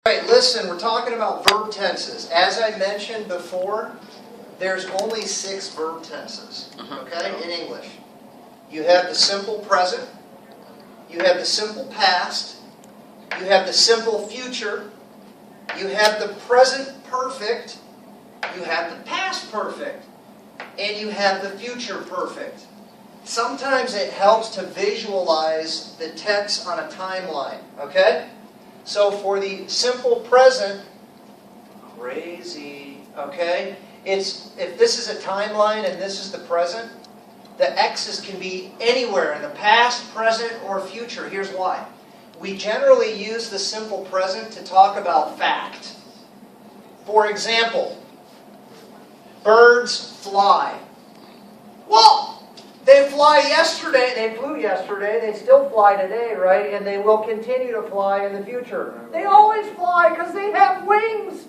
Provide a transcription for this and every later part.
Right, listen, we're talking about verb tenses. As I mentioned before, there's only 6 verb tenses, okay, in English. You have the simple present, you have the simple past, you have the simple future, you have the present perfect, you have the past perfect, and you have the future perfect. Sometimes it helps to visualize the text on a timeline, okay? So for the simple present, crazy, okay? If this is a timeline and this is the present, the X's can be anywhere in the past, present, or future. Here's why. We generally use the simple present to talk about fact. For example, birds fly. Well, they fly yesterday, they flew yesterday, they still fly today, right? And they will continue to fly in the future. They always fly because they have wings.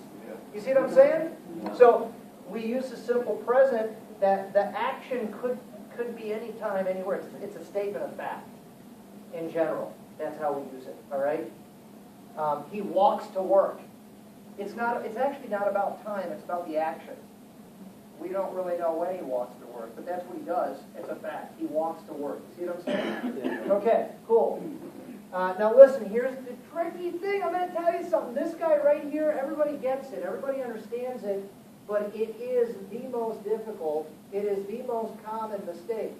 You see what I'm saying? So we use the simple present that the action could be any time, anywhere. It's a statement of fact in general. That's how we use it, all right? He walks to work. It's actually not about time, it's about the action. We don't really know when he walks to work, but that's what he does. It's a fact. He walks to work. You see what I'm saying? Okay, cool. Now listen, here's the tricky thing. I'm going to tell you something. This guy right here, everybody gets it. Everybody understands it, but it is the most difficult. It is the most common mistake.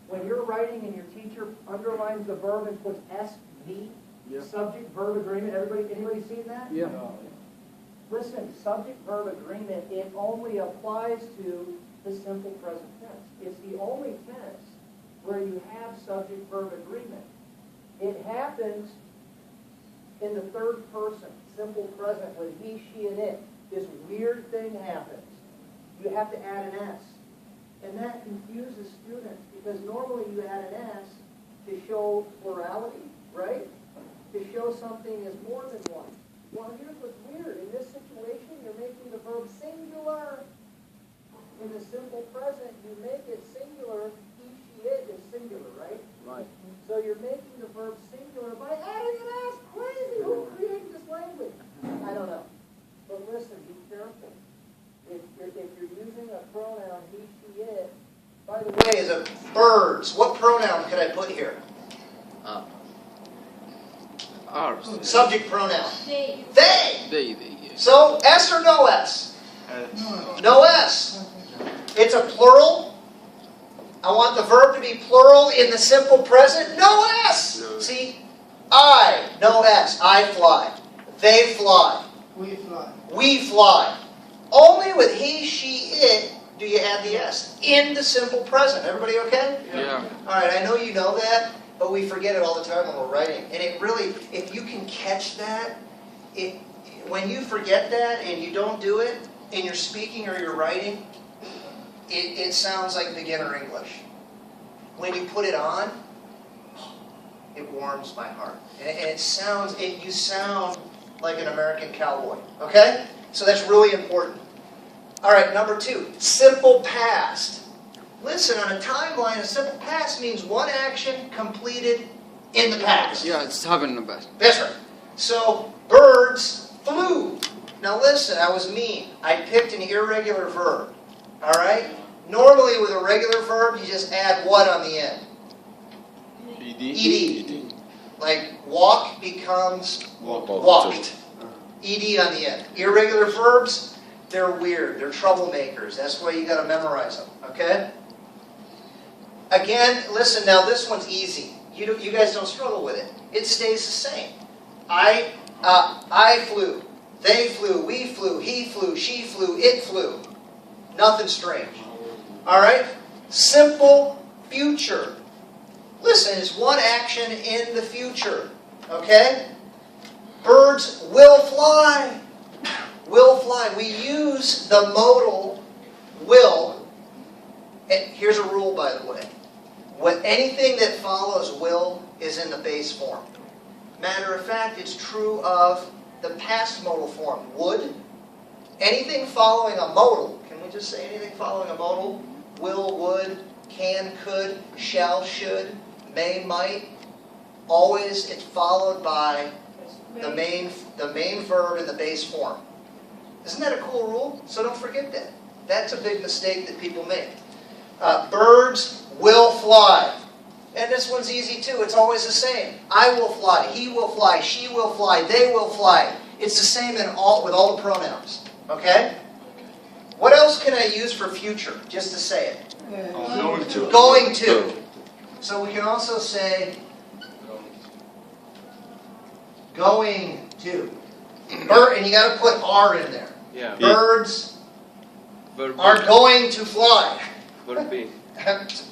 When you're writing and your teacher underlines the verb and puts SV, subject-verb agreement, anybody seen that? Yeah. Listen, subject-verb agreement, it only applies to the simple present tense. It's the only tense where you have subject-verb agreement. It happens in the third person, simple present, with he, she, and it. This weird thing happens. You have to add an S. And that confuses students because normally you add an S to show plurality, right? To show something is more than one. Well, here's what's weird. In this situation, you're making the verb singular. In the simple present, you make it singular. He, she, it is singular, right? Right. So you're making the verb singular by adding an S. Crazy. Who created this language? I don't know. But listen, be careful. If you're using a pronoun he, she, it, by the way, is a birds. What pronoun could I put here? Ours. Subject pronoun. They. They, yeah. So, S or no S? No S. It's a plural. I want the verb to be plural in the simple present. No S. No. See? I, no S. I fly. They fly. We fly. We fly. Only with he, she, it do you add the S. In the simple present. Everybody okay? Yeah. Alright, I know you know that, but we forget it all the time when we're writing. And it really, if you can catch that, when you forget that and you don't do it in your speaking or your writing, it sounds like beginner English. When you put it on, it warms my heart. And you sound like an American cowboy. Okay? So that's really important. Alright, number 2, simple past. Listen, on a timeline, a simple past means one action completed in the past. Yeah, it's happened in the past. That's right. So, birds flew. Now listen, I was mean. I picked an irregular verb. Alright? Normally with a regular verb, you just add what on the end? ED. Like walk becomes walked. ED on the end. Irregular verbs, they're weird. They're troublemakers. That's why you got to memorize them. Okay? Again, listen, now this one's easy. You guys don't struggle with it. It stays the same. I flew. They flew. We flew. He flew. She flew. It flew. Nothing strange. Alright? Simple future. Listen, it's one action in the future. Okay? Birds will fly. Will fly. We use the modal will. And here's a rule, by the way. Anything that follows will is in the base form. Matter of fact, it's true of the past modal form. Would. Anything following a modal. Can we just say anything following a modal? Will, would, can, could, shall, should, may, might. Always it's followed by the main verb in the base form. Isn't that a cool rule? So don't forget that. That's a big mistake that people make. Birds will fly. And this one's easy too. It's always the same. I will fly. He will fly. She will fly. They will fly. It's the same with all the pronouns. Okay? What else can I use for future? Just to say it. Going to. Going to. So we can also say going to. And you got to put R in there. Yeah. Birds Verb are going to fly. Verb B.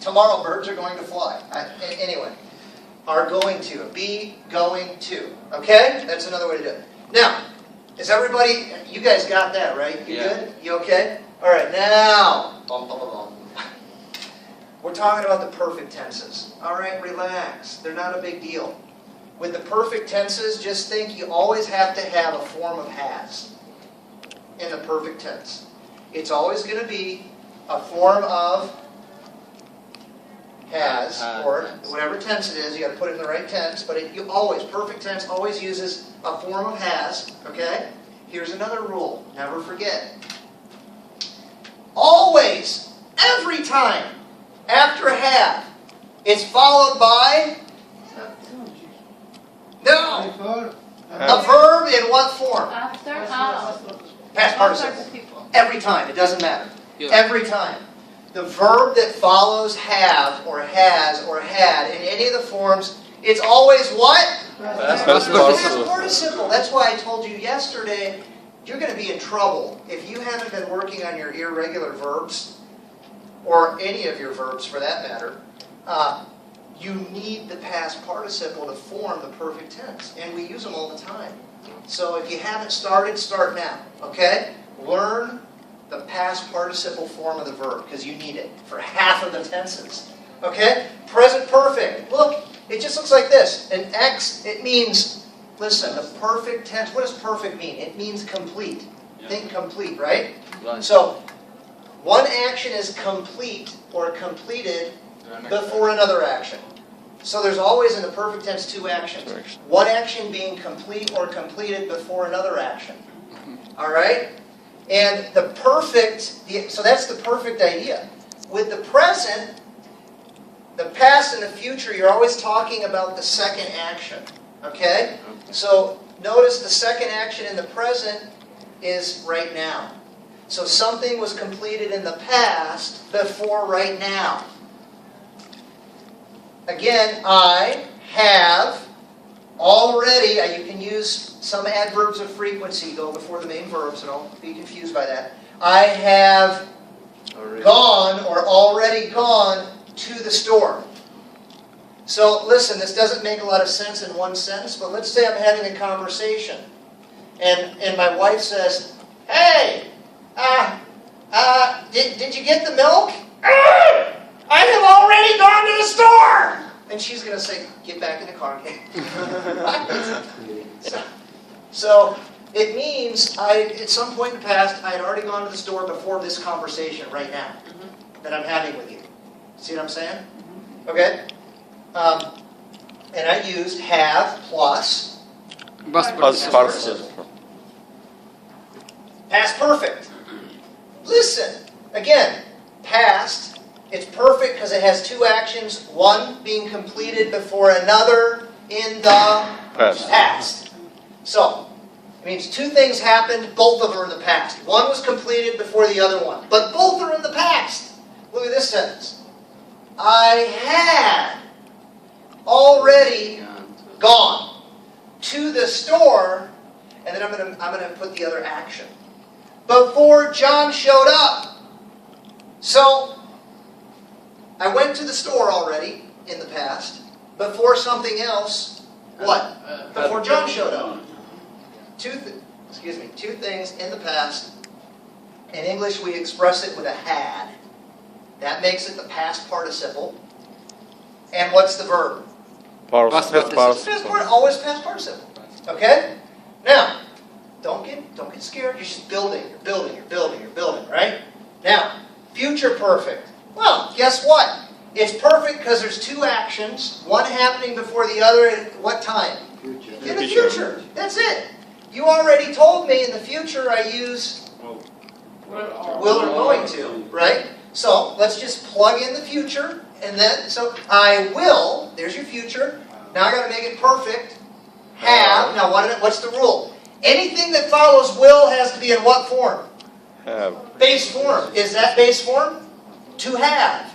Tomorrow birds are going to fly. Anyway, are going to. Be going to. Okay? That's another way to do it. Now, is everybody, you guys got that, right? You good? You okay? All right, now, we're talking about the perfect tenses. All right, relax. They're not a big deal. With the perfect tenses, just think you always have to have a form of has in the perfect tense. It's always going to be a form of has, or whatever tense it is. You got to put it in the right tense, but perfect tense always uses a form of has, okay? Here's another rule. Never forget. Always, every time, after have, it's followed by a verb in what form? After Past participle. Every time. It doesn't matter. Yeah. Every time. The verb that follows have or has or had in any of the forms, it's always what? Past Past participle. participle. That's why I told you yesterday, you're going to be in trouble if you haven't been working on your irregular verbs, or any of your verbs for that matter. You need the past participle to form the perfect tense, and we use them all the time. So if you haven't started, start now, okay? Learn the past participle form of the verb, because you need it for half of the tenses, okay? Present perfect. Look, it just looks like this. An X, it means, listen, the perfect tense, what does perfect mean? It means complete. Think complete, right? So, one action is complete or completed before another action. So there's always in the perfect tense two actions. One action being complete or completed before another action. All right? And the perfect, so that's the perfect idea. With the present, the past and the future, you're always talking about the second action. Okay? So notice the second action in the present is right now. So something was completed in the past before right now. Again, I have already, you can use some adverbs of frequency, go before the main verb, so don't be confused by that. I have gone or already gone to the store. So listen, this doesn't make a lot of sense in one sentence, but let's say I'm having a conversation. And my wife says, hey, did you get the milk? I have already gone to the store! And she's going to say, get back in the car again. So it means at some point in the past, I had already gone to the store before this conversation right now that I'm having with you. See what I'm saying? Okay? And I used have plus Past participle. past perfect. Listen, again, past, it's perfect because it has two actions, one being completed before another in the past. So, it means two things happened, both of them are in the past. One was completed before the other one, but both are in the past. Look at this sentence. I had already gone to the store, and then I'm going to put the other action, before John showed up. So, I went to the store already in the past, before something else, what? Before John showed up. Two things in the past. In English, we express it with a had. That makes it the past participle. And what's the verb? Past participle. Always past participle. Okay? Now, don't get scared. You're just building. You're building, right? Now, future perfect. Well, guess what? It's perfect because there's two actions, one happening before the other at what time? In the future. That's it. You already told me in the future I use will or going to, right? So let's just plug in the future, and then, so I will, there's your future. Now I got to make it perfect. Have, now what's the rule? Anything that follows will has to be in what form? Have. Base form. Is that base form? To have.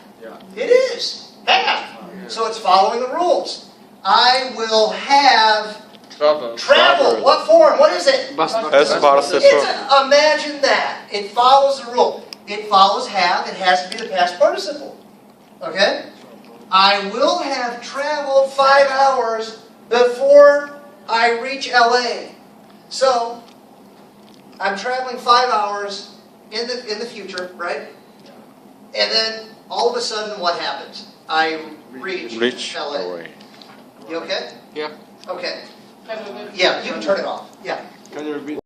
It is. Have. So it's following the rules. I will have travel. What form? What is it? Past It's participle. imagine that. It follows the rule. It follows have. It has to be the past participle. Okay? I will have traveled 5 hours before I reach LA. So, I'm traveling 5 hours in the future, right? And then, all of a sudden, what happens? I reach LA. away. You okay? Yeah. Okay. Yeah, you can turn it off. Yeah. Can you repeat?